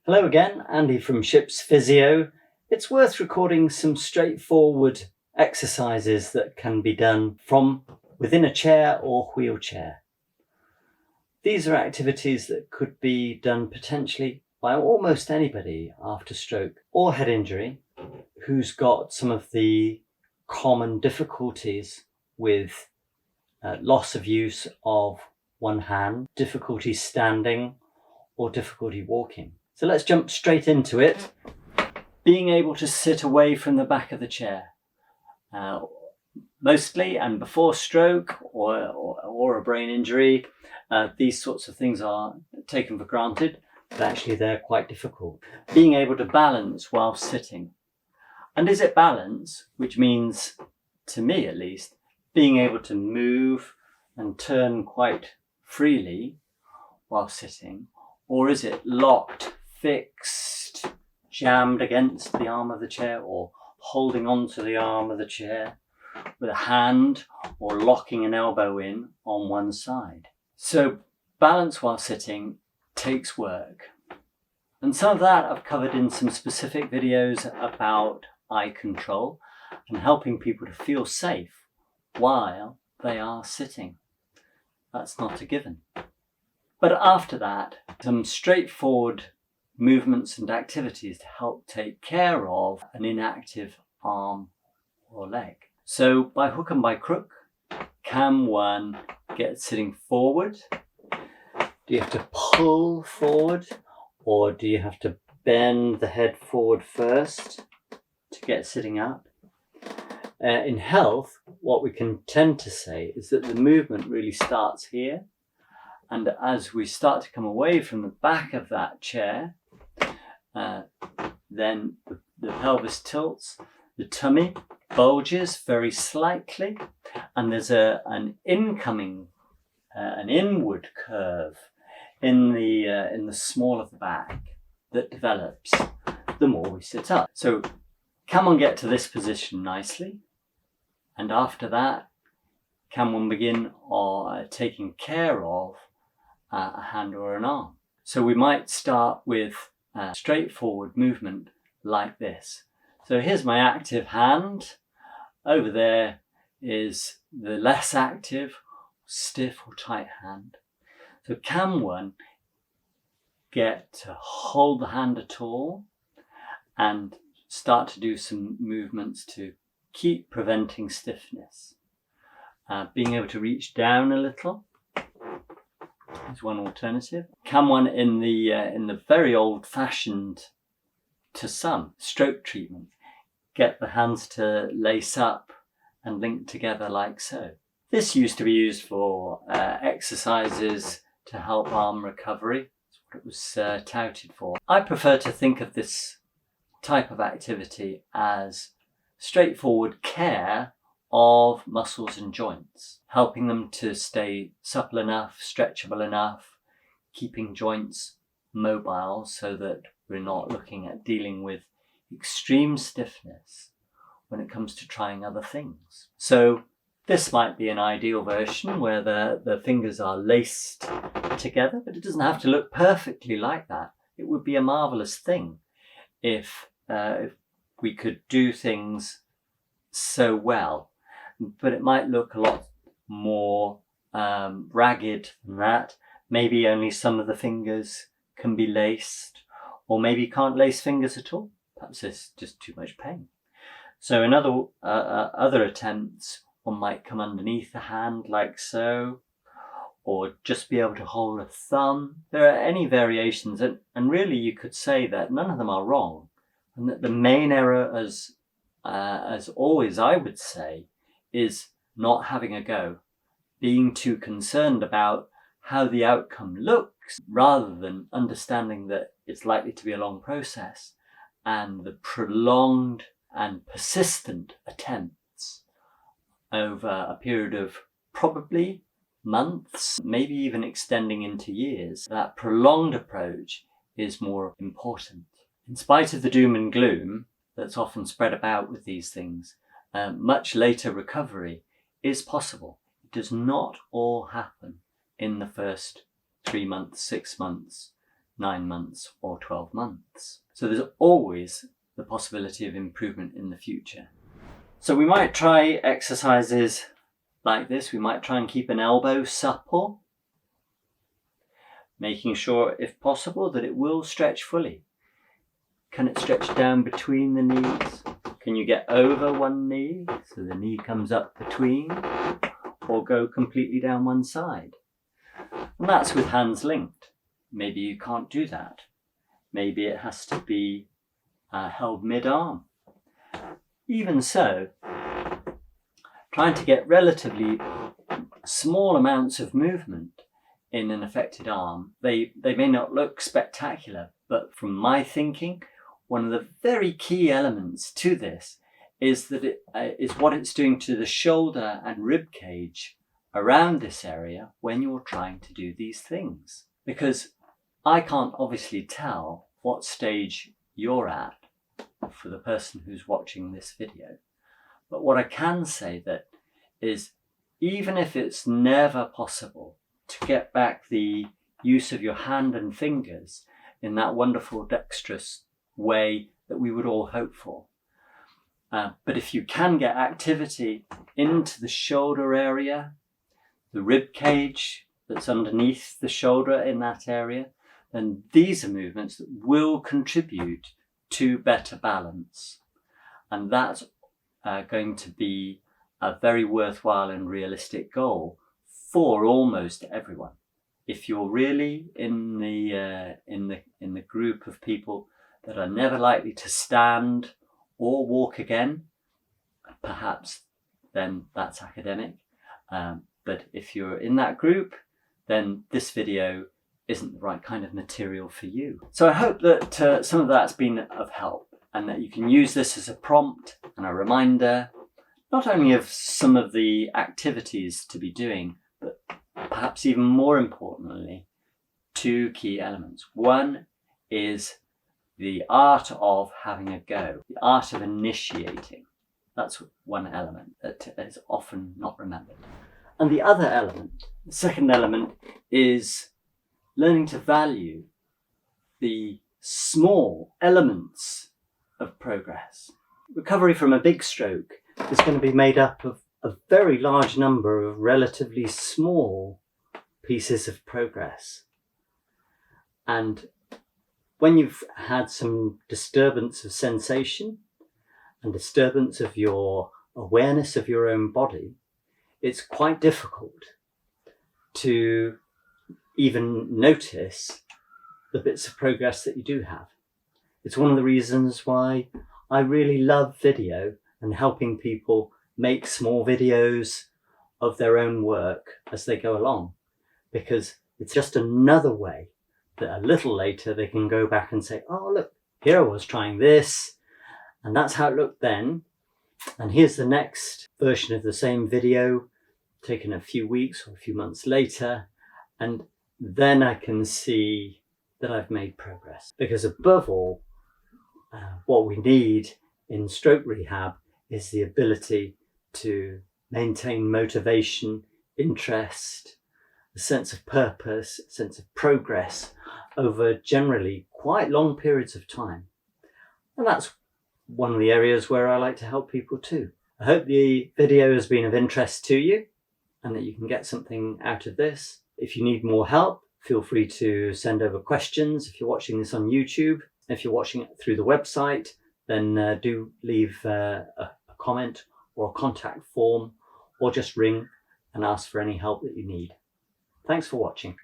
Hello again, Andy from Ship's Physio. It's worth recording some straightforward exercises that can be done from within a chair or wheelchair. These are activities that could be done potentially by almost anybody after stroke or head injury who's got some of the common difficulties with loss of use of one hand, difficulty standing, or difficulty walking. So let's jump straight into it. Being able to sit away from the back of the chair. Mostly, and before stroke or a brain injury, these sorts of things are taken for granted, but actually they're quite difficult. Being able to balance while sitting. And is it balance, which means, to me at least, being able to move and turn quite freely while sitting, or is it locked, fixed, jammed against the arm of the chair, or holding onto the arm of the chair with a hand, or locking an elbow in on one side? So balance while sitting takes work. And some of that I've covered in some specific videos about eye control and helping people to feel safe while they are sitting. That's not a given. But after that, some straightforward movements and activities to help take care of an inactive arm or leg. So by hook and by crook, can one get sitting forward? Do you have to pull forward, or do you have to bend the head forward first to get sitting up? In health, what we can tend to say is that the movement really starts here, and as we start to come away from the back of that chair, then the pelvis tilts, the tummy bulges very slightly, and there's an inward curve in the small of the back that develops the more we sit up. So can one get to this position nicely? And after that, can one begin taking care of a hand or an arm? So we might start with a straightforward movement like this. So here's my active hand. Over there is the less active, stiff or tight hand. So can one get to hold the hand at all and start to do some movements to keep preventing stiffness? Being able to reach down a little is one alternative. Can one, in the very old-fashioned, to some, stroke treatment, get the hands to lace up and link together like so? This used to be used for exercises to help arm recovery. That's what it was touted for. I prefer to think of this type of activity as straightforward care of muscles and joints, helping them to stay supple enough, stretchable enough, keeping joints mobile so that we're not looking at dealing with extreme stiffness when it comes to trying other things. So this might be an ideal version where the fingers are laced together, but it doesn't have to look perfectly like that. It would be a marvelous thing if we could do things so well, but it might look a lot more ragged than that. Maybe only some of the fingers can be laced, or maybe you can't lace fingers at all. Perhaps there's just too much pain. So in other attempts, one might come underneath the hand like so, or just be able to hold a thumb. There are any variations, and really you could say that none of them are wrong, and that the main error, as always I would say, is not having a go, being too concerned about how the outcome looks rather than understanding that it's likely to be a long process, and the prolonged and persistent attempts over a period of probably months, maybe even extending into years. That prolonged approach is more important. In spite of the doom and gloom that's often spread about with these things, much later recovery is possible. It does not all happen in the first 3 months, 6 months 9 months or 12 months. So there's always the possibility of improvement in the future. So we might try exercises like this. We might try and keep an elbow supple, making sure, if possible, that it will stretch fully. Can it stretch down between the knees? Can you get over one knee so the knee comes up between, or go completely down one side? And that's with hands linked. Maybe you can't do that. Maybe it has to be held mid-arm. Even so, trying to get relatively small amounts of movement in an affected arm, they may not look spectacular, but from my thinking, one of the very key elements to this is that it is what it's doing to the shoulder and rib cage around this area when you're trying to do these things. Because I can't obviously tell what stage you're at for the person who's watching this video. But what I can say that is, even if it's never possible to get back the use of your hand and fingers in that wonderful dexterous way that we would all hope for. But if you can get activity into the shoulder area, the rib cage that's underneath the shoulder in that area, then these are movements that will contribute to better balance. And that's going to be a very worthwhile and realistic goal for almost everyone. If you're really in the group of people that are never likely to stand or walk again, perhaps then that's academic. But if you're in that group, then this video isn't the right kind of material for you. So I hope that some of that's been of help, and that you can use this as a prompt and a reminder, not only of some of the activities to be doing, but perhaps even more importantly, two key elements. One is the art of having a go, the art of initiating. That's one element that is often not remembered. And the other element, the second element, is learning to value the small elements of progress. Recovery from a big stroke is going to be made up of a very large number of relatively small pieces of progress. And when you've had some disturbance of sensation and disturbance of your awareness of your own body, it's quite difficult to even notice the bits of progress that you do have. It's one of the reasons why I really love video and helping people make small videos of their own work as they go along, because it's just another way that a little later they can go back and say, oh look, here I was trying this and that's how it looked then, and here's the next version of the same video taken a few weeks or a few months later, and then I can see that I've made progress. Because above all, what we need in stroke rehab is the ability to maintain motivation, interest, a sense of purpose, a sense of progress over generally quite long periods of time. And that's one of the areas where I like to help people too. I hope the video has been of interest to you and that you can get something out of this. If you need more help, feel free to send over questions. If you're watching this on YouTube, if you're watching it through the website, then do leave a comment or a contact form, or just ring and ask for any help that you need. Thanks for watching.